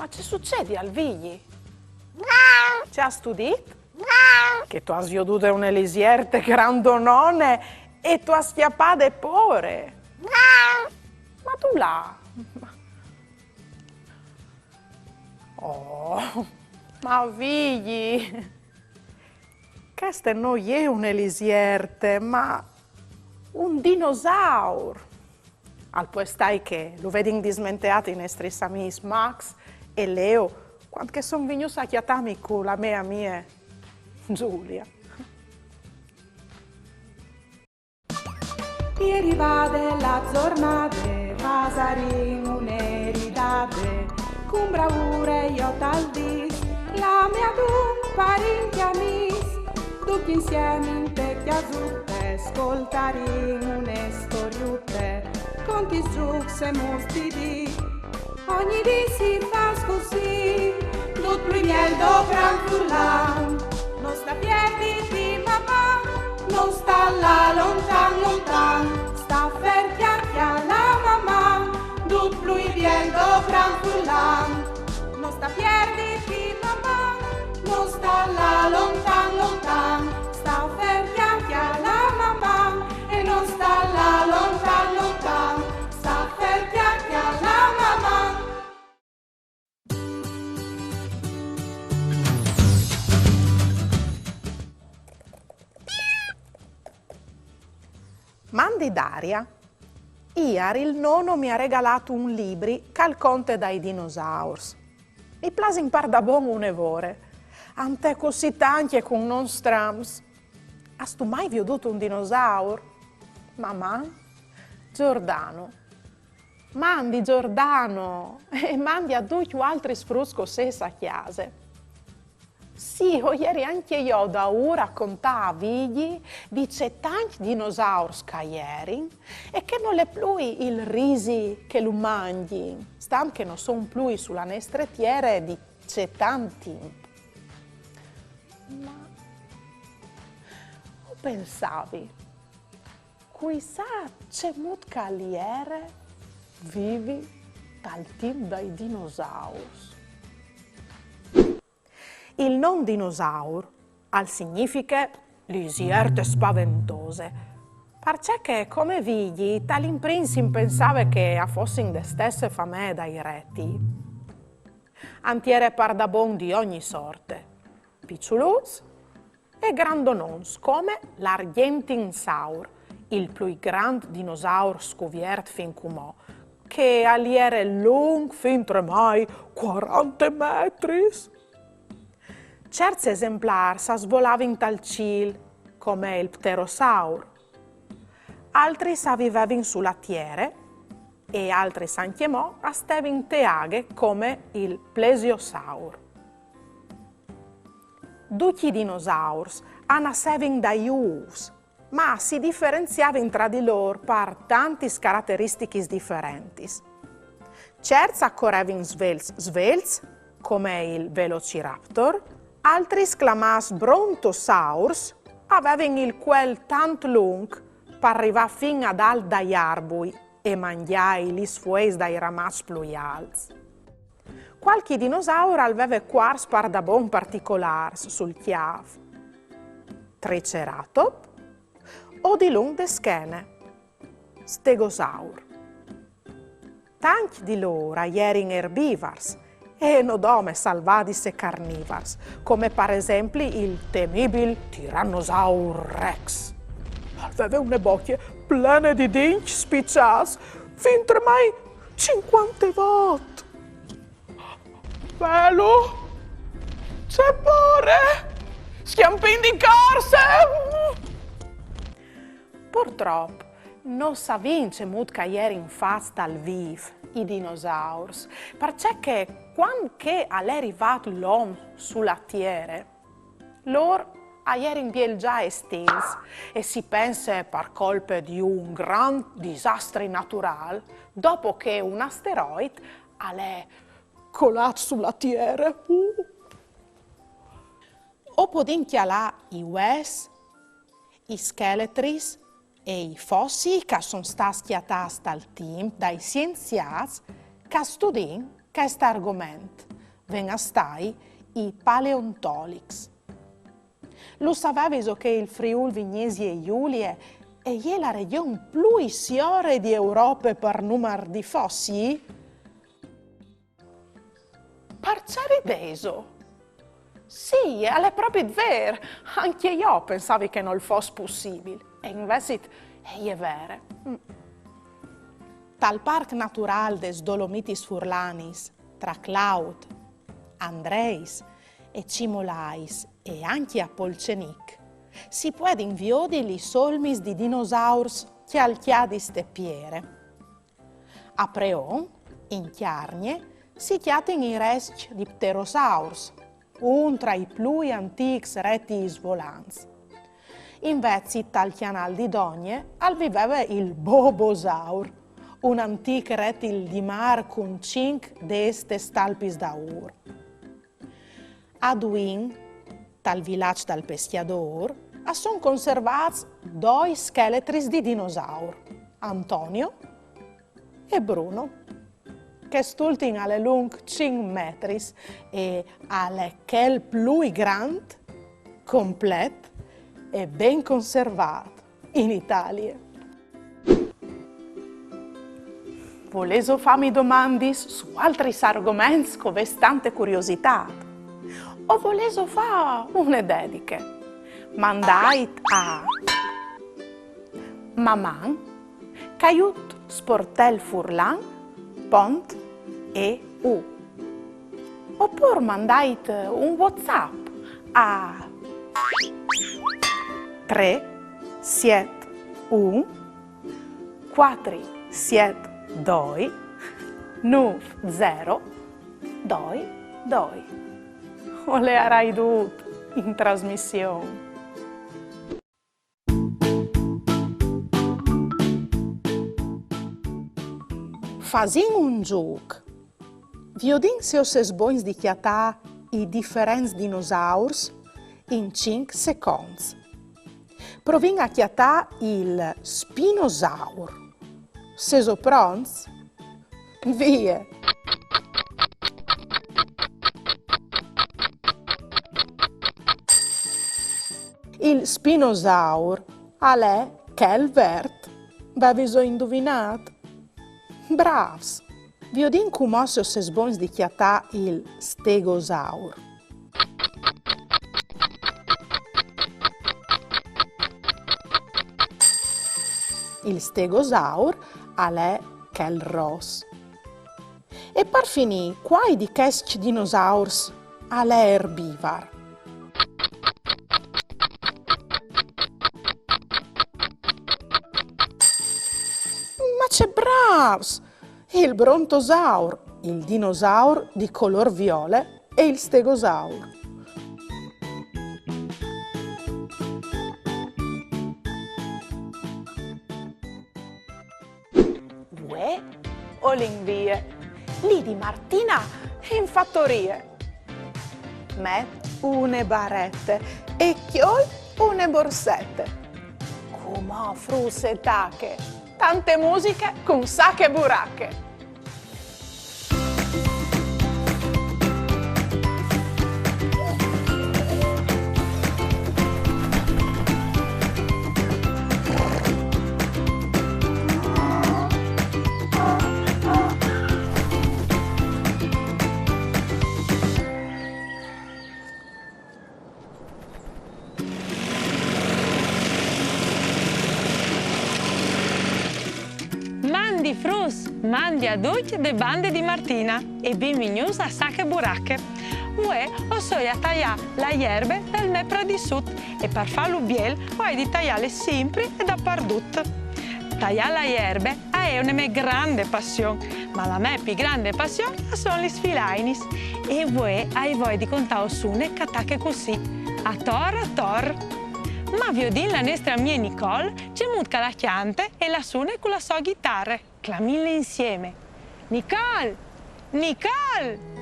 Ma che succede al vigli? Ci ha studiato? Che tu hai veduto un elisierte grandonone e tu hai schiappato pure. Ma tu là? Oh, ma vigli! Questo non è un elisierte, ma un dinosauro. Al può stai che lo vedi dismenteato in nostri amis Max e Leo, quando sono venuti a chiatarmi con la mia Giulia. Ieri va della giornata, Vasarin un'eridade, con bravura io tal dis, la mia dun parenti amis, tutti insieme in te chiasutte, ascoltarin une storiute, conti giux e mustidi, ogni dì si fa così, tutto il miel do franfullan, non sta piedi di mamma, non sta là lontan lontan, sta ferchiacchi alla mamma, tutto lui miel do franfullan, non sta piedi di mamma, non sta là lontan lontan, sta ferchiacchi alla mamma, e non sta là lontan lontan, sta ferchiacchi alla mamma. Mandi Daria, ieri il nonno mi ha regalato un libro cal conte dai dinosaurs. Mi plase in par da buon un'evore, ante così tanti e con non strams. Has tu mai veduto un dinosauro? Mamma? Giordano. Mandi Giordano e mandi a due altri sfrusco sessa chiase. Sì, ieri anche io da ora raccontavo vigli di c'è tanti dinosauri ieri e che non le più il risi che lo mangi, stan che non sono più sulla nostra terra di c'è tanti. Ma o pensavi, chissà c'è molto caliere vivi dal team dai dinosauri. Il non dinosauro al significa lisierte spaventose, perché come vigli tal'imprinsim pensava che a fossero le stesse famè dai reti. Antiere par da bon di ogni sorte, piccioluz e grandonons, come l'Argentinsaur, il più grande dinosauro scoperto fin comò, che aliere lungo fin tremai 40 metri. Certi esemplari s'asvolavano in tal ciel, come il pterosauro. Altri s'avvivevano sulla terra e altri s'anchiamò a steve in teaghe come il plesiosauro. Tutti i dinosauri nascevano dai uus, ma si differenziavano tra di loro per tante caratteristiche differenti. Certi accorrevano svelti, come il velociraptor, altri esclamas brontosaurus avevano il quel tanto lungo per arrivare fino ad alt dagli arbui e mangiare gli sfuesi dai ramazzi più alti. Qualche dinosauro aveva quars par da bon particolari sul chiav, triceratop o di lunghe schene, stegosauro. Tanti di loro erano erbivori e nodome salvadis e carnivors, come per esempio il temibile Tyrannosaurus Rex. Aveva une bocche piene di denti spicciati, fin mai 50 volte. Bello! C'è pure! Schiampin di corse! Purtroppo, non sa vince molto ieri in faccia dal vivo i dinosauri, perché quando è arrivato l'uomo sulla terra, loro erano già estinti e si pensa per colpa di un gran disastro naturale, dopo che un asteroide è colato sulla terra. O podinchia là i ues, i scheletri e i fossili che sono stati schiattati dal team dai scienziati che studiano questo argomento ven a stai i paleontolics. Lo sapevi che il Friuli Vignesi e Giulie è la regione più isiore di Europa per numero di fossili? Parciare deso. Sì, è proprio vero. Anche io pensavo che non fosse possibile. E invece è vero. Dal Parco Naturale des Dolomitis Furlanis, tra Claud, Andreis e Cimolais e anche a Polcenic, si può inviare i solmis di dinosaurs che al chiadi steppiere. A Preon, in Chiarnie, si chiaten i resti di pterosaurs, un tra i più antichi rettili volanti. Invece, dal canale di Dogne, al viveva il bobosaur, un antico rettile di mare con 5 d'este stalpis d'aur. A Duin, dal villaggio del peschiador, sono conservati 2 scheletri di dinosauri, Antonio e Bruno. Quest'ultimo è lungo 5 metri e è quel più grande, completo e ben conservato in Italia. Volevo farmi domande su altri argomenti con tante curiosità o volevo fare una dedica? Mandai a Maman, Caiut Sportel Furlan, Pont EU. Oppure mandai un WhatsApp a 371 472 9022. O le avrai dovuto in trasmissione. Fasin un gioco. Vi odin se os bons di chiatà i differenti dinosaurs in 5 secondi. Provin a chiatà il spinosaur. Seso pronti? Via! Il spinosaur è quel vert. Avevo indovinato? Bravs! Vi odin come se os bons di chiatà il stegosaur. Il stegosaur è quel ros. E per finire, quai di questi dinosaurs è erbivor. Ma c'è bravs! Il brontosauro, il dinosauro di color viola e il stegosauro. Uè, o l'invie, lì di Martina in fattorie. Me une barette e chiol une borsette. Come frusse e tacche, tante musiche con sacche e buracche. Mandi frus, mandi a tutti le bande di Martina e benvenuti a Sacche Buracche. Uè, ho so a tagliare le erbe del mio predisut e per farlo biel ho di tagliare sempre e dappertutto. Tagliare le erbe è una mia grande passione, ma la mia più grande passione sono gli sfilainis. E voi di contare su ne catacche così, a tor. Ma vi odin la nostra amica Nicole c'è mutka la chiante e la suona con la sua chitarra. Clamille insieme. Nicole! Nicole!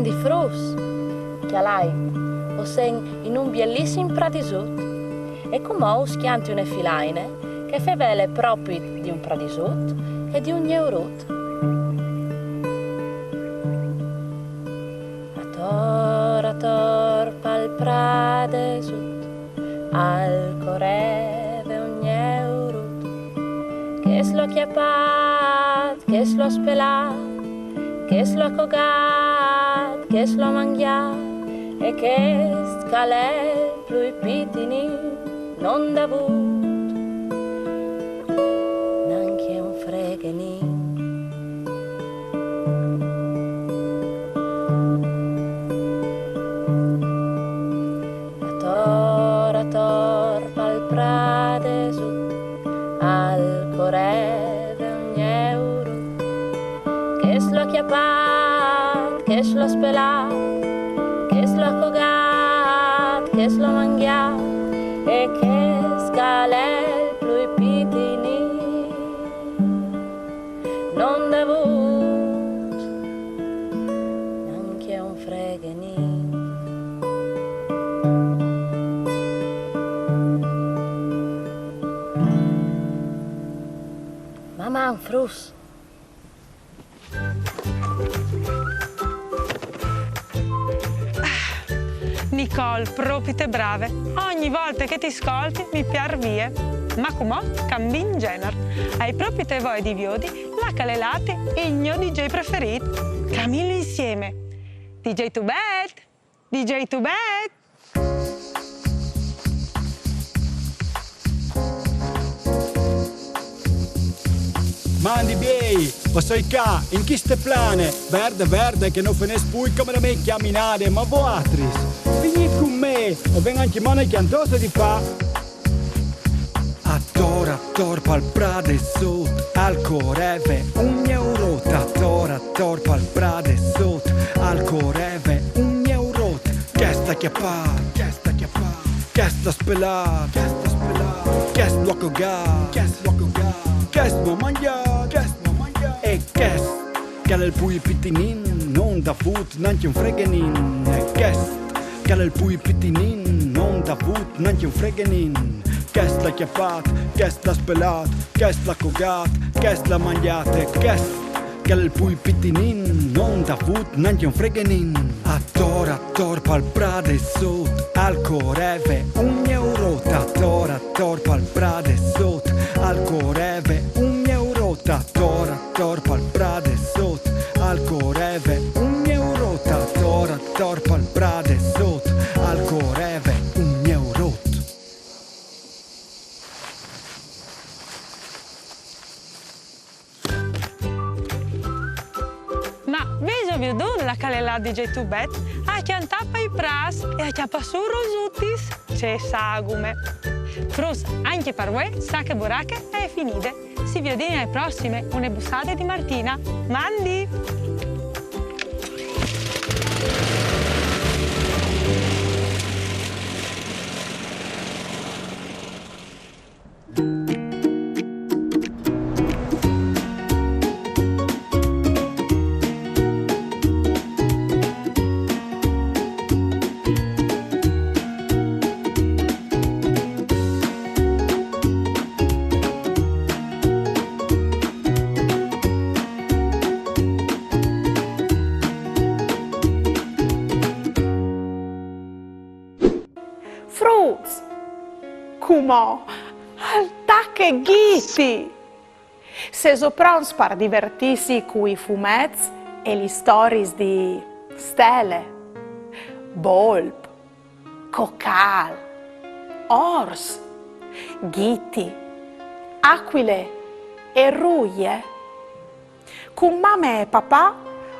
Mandi frus, che lei, o sen in un bellissimo pradisut, e come schianti une filaine, che fe vele proprio di un pradisut e di un neurut. Ator pal pradesut, al coreve un neurut, che es lo chiapat, che es lo spelat, che es lo cogat, che es lo mangiat, e che scale plui pitini non davut, neanche un freghenin. Ator pal pradesut, al coreve un euro, che es lo chiapat, che es lo spelat, che es lo cogat, che es lo mangiat, e che scale plui pitini non davut, neanche un freghenin. Mamma un frus. Nicole, proprio te brave. Ogni volta che ti ascolti mi piar vie. Ma com'ò? Cambin genere. Hai proprio te voi di viodi, la calelate e il mio DJ preferito. Camillo insieme. DJ to bed! DJ to bed! Mandi biei, o sei qua, in queste plane, verde verde che non finisce poi come da me camminare, ma voatris, vieni con me, e ven anche mano cantosa di fa. Attor pal prade sot, al coreve, un euro, attor pal prade sot, al coreve, un euro, che sta chiappa, che sta spelat, che sta locoga, che sta mangiare, e che è il pui pitinin, non da fut, neanche un freghenin, e che è il pui pitinin, non da fut, neanche un freghenin, che sta chiappat, che sta spelat, che sta cogat, che sta mangiate, che è il pui pitinin, non da fut, neanche un freghenin. Attor pal prade sot, al coreve, un euro, attor pal prade sot, al coreve, un euro, attor pal prade sot, al coreve, un euro, attor pal prade sot, al coreve, un euro. Ma vedo vedun la calela DJ to bed, a chiantappa i pras e a chiappa su rosutis, c'è sagume. Frus, anche per voi, sacche buracche è finite. Si vede alle prossime, une bussate di Martina. Mandi! Fruits, come altacche ghiti. Se soprons per divertirsi con i fumetti e le stories di stelle, volp, cocal, ors, ghiti, aquile e ruie. Con mamma e papà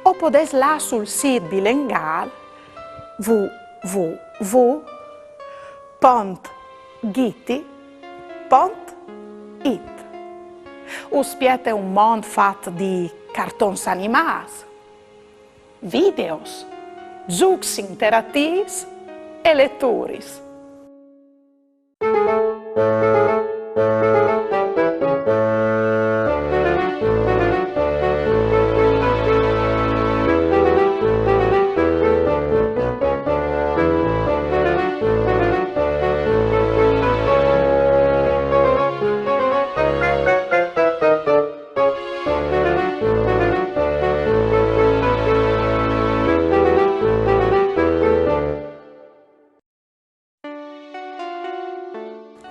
o podes là sul sito di Lengal www.giti.it. Uspiete un mondo fatto di cartoni animati, videos, giochi interattivi e letture.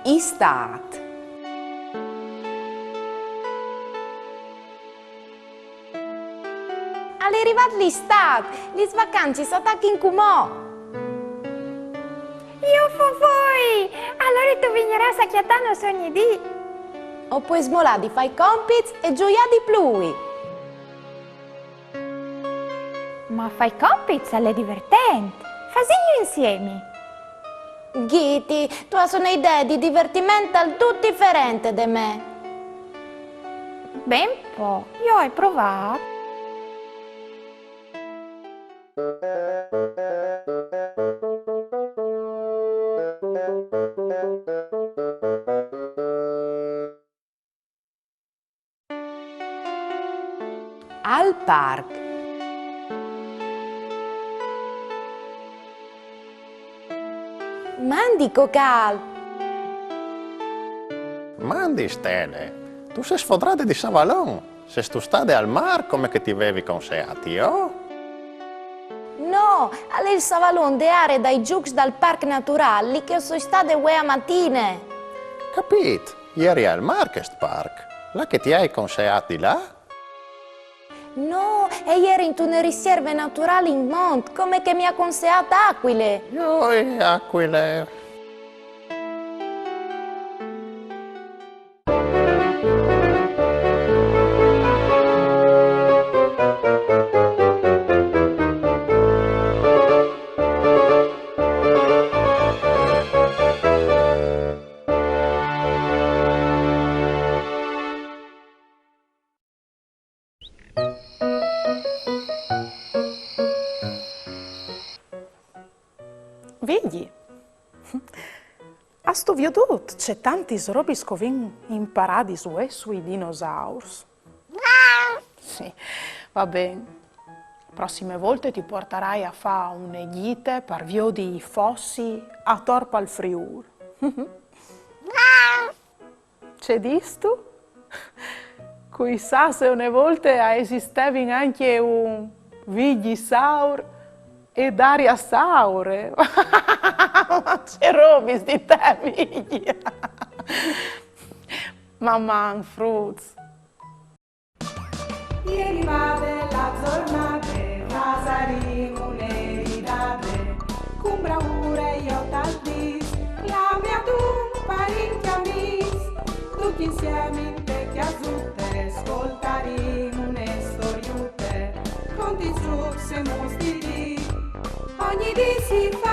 Istat. È arrivato l'estate, le vacanze sono in Cumò. Io voi! Allora tu vignerai a Chiatano sogni di. O puoi smolare di fare i compiti e gioiare di più. Ma fai compiti, è divertente. Fasigno insieme. Ghiti, tu hai un'idea di divertimento tutto differente da me. Ben po', io ho provato. Al park. Mandi Cocal. Mandi Stelle, tu sei sfodrata di Savalon, se tu stai al mar come che ti avevi consigliati, oh? No, è il savalone de aree dai giucs dal parco naturale che sono state a mattine. Capito, ieri al Market Park, là che ti hai consigliati là? No, e ieri in una riserva naturale in Mont, come che mi ha consigliato Aquile. Oi, Aquile. Vedi? A sto viaduto c'è tanti robi scovin imparati sui dinosauri. Sì, va bene. Prossime volte ti porterai a fare une gite per via di fossi a Torpa al Friuli. C'è disto? Chissà se una volta esisteva anche un Vigisaur e Dariasaure. C'è robis di te, figlia. Mamma, fruz. Ieri va della giornate, Vasarino un'eridate, con bravura io t'aldis, la mia tu parecchi amis, tutti insieme in te chiasutte, ascoltaremo une storiute, conti giù se mostri, ogni di si fa.